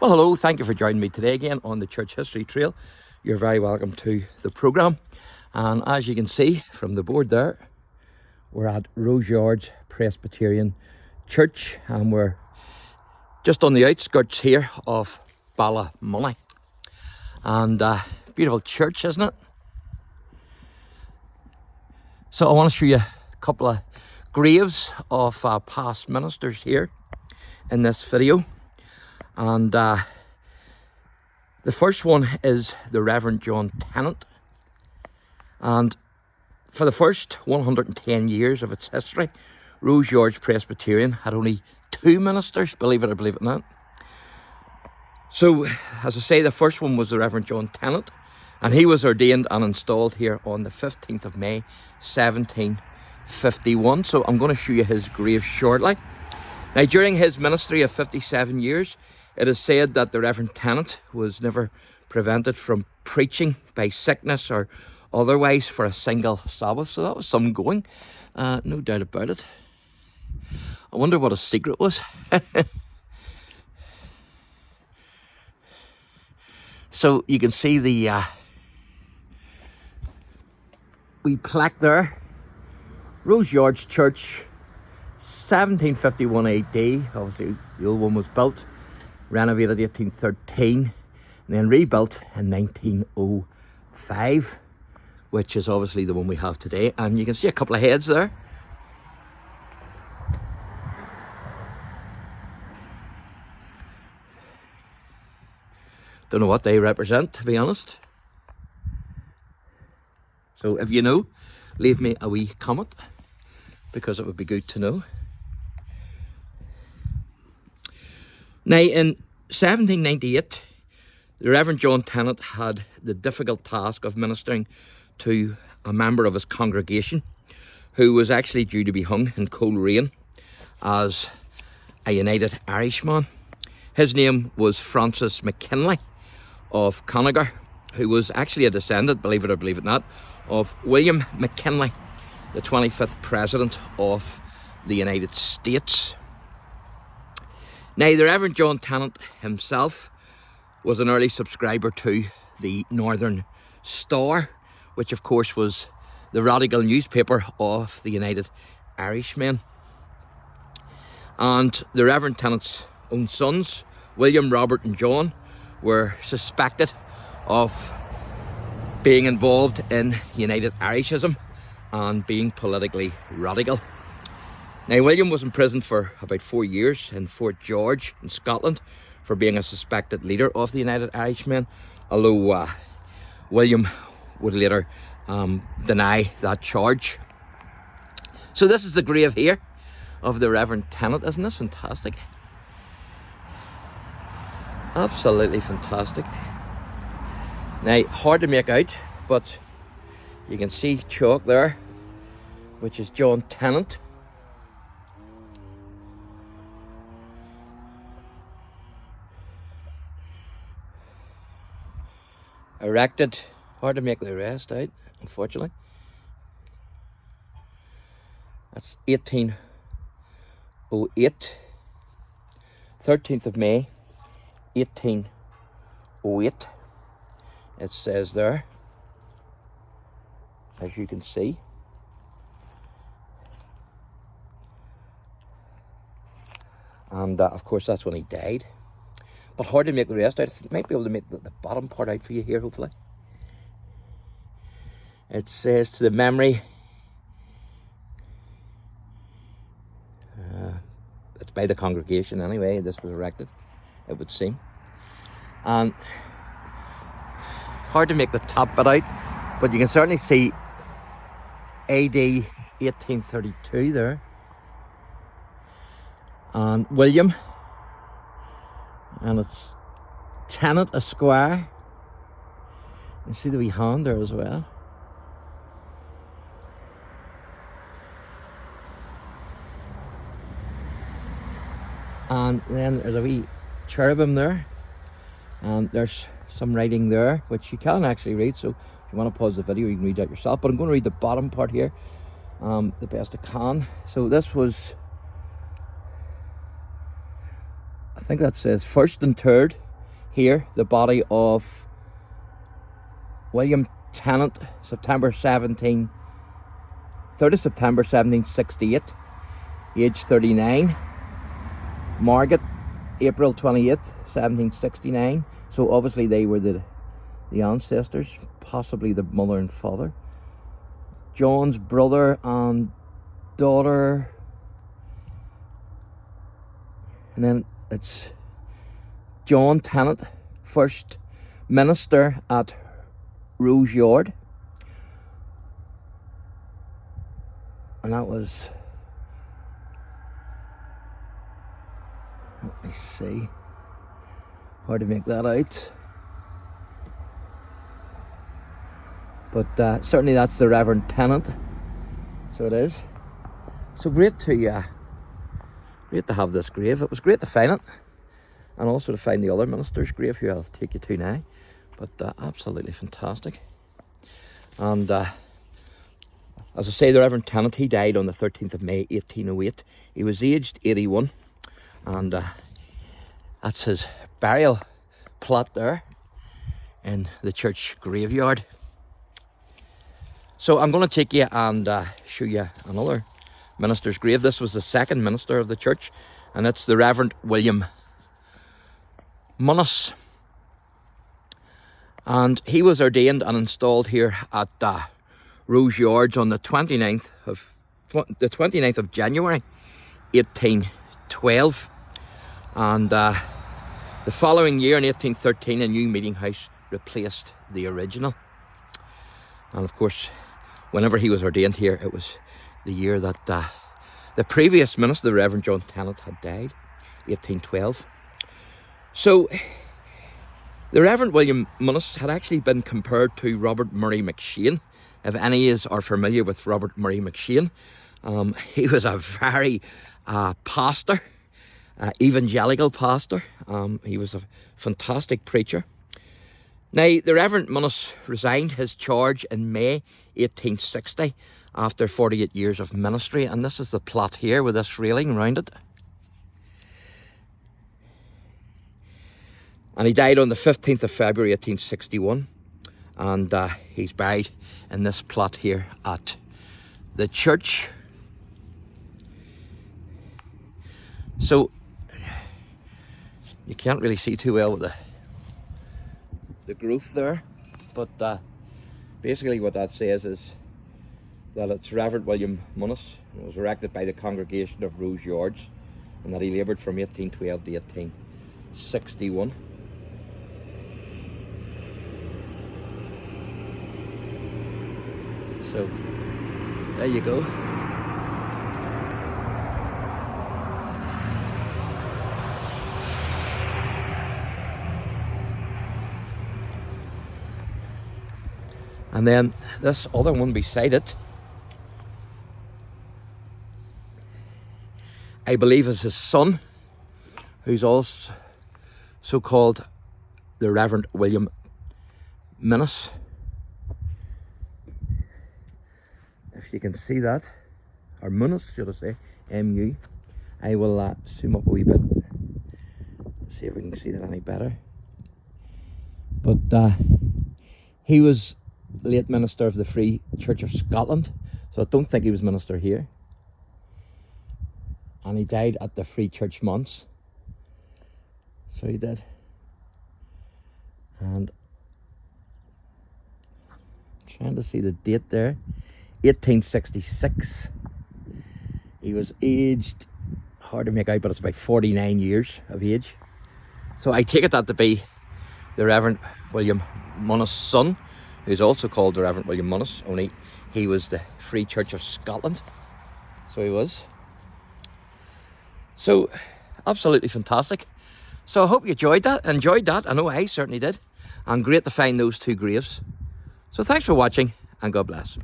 Well, hello, thank you for joining me today again on the Church History Trail. You're very welcome to the programme. And as you can see from the board there, we're at ROSEYARDS Presbyterian Church, and we're just on the outskirts here of Ballymoney. And beautiful church, isn't it? So I want to show you a couple of graves of past ministers here in this video. And the first one is the Reverend John Tennant. And for the first 110 years of its history, ROSEYARDS Presbyterian had only 2 ministers, believe it or believe it not. So, as I say, the first one was the Reverend John Tennant, and he was ordained and installed here on the 15th of May, 1751. So I'm going to show you his grave shortly. Now, during his ministry of 57 years, it is said that the Reverend Tennant was never prevented from preaching by sickness or otherwise for a single Sabbath. So that was some going, no doubt about it. I wonder what his secret was. So you can see the wee plaque there. ROSEYARDS Church, 1751 AD. Obviously the old one was built, renovated 1813, and then rebuilt in 1905, which is obviously the one we have today. And you can see a couple of heads there. Don't know what they represent, to be honest. So if you know, leave me a wee comment, because it would be good to know. Now, in 1798, the Reverend John Tennant had the difficult task of ministering to a member of his congregation who was actually due to be hung in Coleraine as a United Irishman. His name was Francis McKinley of Conagar, who was actually a descendant, believe it or believe it not, of William McKinley, the 25th President of the United States. Now, the Reverend John Tennant himself was an early subscriber to the Northern Star, which of course was the radical newspaper of the United Irishmen. And the Reverend Tennant's own sons, William, Robert and John, were suspected of being involved in United Irishism and being politically radical. Now, William was imprisoned for about 4 years in Fort George in Scotland for being a suspected leader of the United Irishmen, although William would later deny that charge. So this is the grave here of the Reverend Tennant. Isn't this fantastic? Absolutely fantastic. Now, hard to make out, but you can see chalk there, which is John Tennant. Erected, hard to make the rest out, unfortunately. That's 1808, 13th of May, 1808, it says there, as you can see. And of course that's when he died. But hard to make the rest out. I might be able to make the bottom part out for you here, hopefully. It says, to the memory, it's by the congregation anyway, this was erected, it would seem. And hard to make the top bit out, but you can certainly see AD 1832 there. And William, and it's Tennant Esquire. You see the wee hand there as well. And then there's a wee cherubim there, and there's some writing there which you can actually read, so if you want to pause the video you can read that yourself, but I'm going to read the bottom part here the best I can. So this was, I think that says first and third here the body of William Tennant, 3rd of September 1768, age 39. Margaret, April 28th, 1769. So obviously they were the ancestors, possibly the mother and father. John's brother and daughter. And then it's John Tennant, first minister at Roseyards. And that was, let me see, hard to make that out. But certainly that's the Reverend Tennant. So it is. So great to have this grave. It was great to find it, and also to find the other minister's grave, who I'll take you to now. But absolutely fantastic. And as I say, the Reverend Tennant, he died on the 13th of May 1808. He was aged 81, and that's his burial plot there in the church graveyard. So I'm going to take you and show you another minister's grave. This was the second minister of the church, and it's the Reverend William Money. And he was ordained and installed here at Roseyards on the 29th of January 1812. And the following year, in 1813, a new meeting house replaced the original. And of course, whenever he was ordained here, it was the year that the previous minister, the Reverend John Tennant, had died, 1812. So the Reverend William Money had actually been compared to Robert Murray McCheyne. If any of you are familiar with Robert Murray McCheyne, he was a very pastor, evangelical pastor. He was a fantastic preacher. Now, the Reverend Money resigned his charge in May 1860 after 48 years of ministry, and this is the plot here with this railing around it. And he died on the 15th of February 1861, and he's buried in this plot here at the church. So you can't really see too well with the growth there, but basically what that says is that it's Reverend William Money. It was erected by the congregation of Roseyards, and that he laboured from 1812 to 1861. So there you go. And then this other one beside it, I believe is his son, who's also called the Reverend William Money. If you can see that, or Money, should I say, M-U. I will zoom up a wee bit, see if we can see that any better. But he was late minister of the Free Church of Scotland, so I don't think he was minister here. And he died at the Free Church Months, so he did. And I'm trying to see the date there, 1866. He was aged, hard to make out, but it's about 49 years of age. So I take it that to be the Reverend William Money's son, who's also called the Reverend William Money, only he was the Free Church of Scotland. So he was. So, absolutely fantastic. So I hope you enjoyed that. I know I certainly did. And great to find those two graves. So thanks for watching, and God bless.